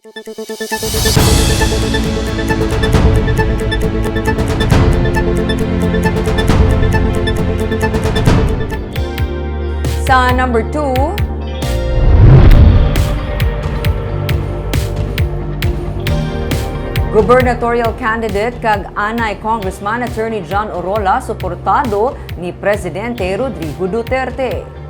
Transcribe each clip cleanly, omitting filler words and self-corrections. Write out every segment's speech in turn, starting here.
Sa number 2, gubernatorial candidate kag anay Congressman Attorney John Orola suportado ni Presidente Rodrigo Duterte.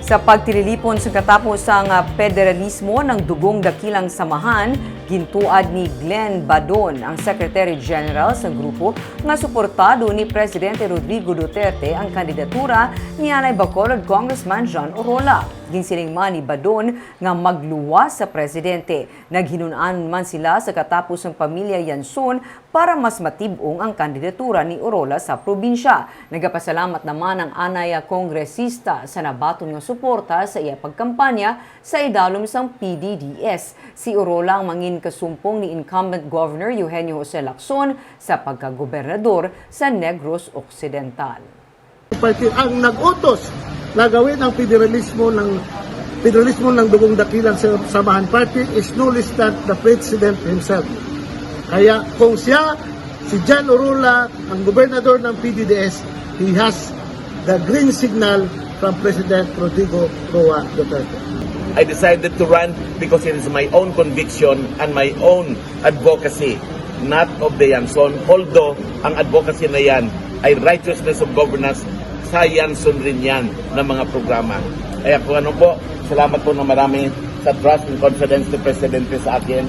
Sa pagtililipon sa katapusang federalismo ng dugong dakilang samahan, gintuad ni Glenn Badon, ang Secretary General sa grupo nga suportado ni Presidente Rodrigo Duterte ang kandidatura ni anay Bacolod Congressman John Orola. Ginsiling man ni Badon nga magluwas sa presidente. Naghinunan man sila sa katapusang pamilya Yanson para mas matibong ang kandidatura ni Orola sa probinsya. Nagapasalamat naman ang anay kongresista sa nabaton nga suporta sa iya pagkampanya sa idalom sang PDDS. Si Orola ang mangin kasumpong ni incumbent Governor Eugenio Jose Lacson sa pagkagobernador sa Negros Occidental. Ang nag-utos na gawin ang federalismo ng dugong dakilang samahan party is no less than the President himself. Kaya kung siya, si John Orola, ang gobernador ng PDDS, he has the green signal from President Rodrigo Roa Duterte. I decided to run because it is my own conviction and my own advocacy, not of the Yanson. Although ang advocacy na yan ay righteousness of governance, sa Yanson rin yan ng mga programa. Kaya kung ano po, salamat po na marami sa trust and confidence ni Presidente sa akin.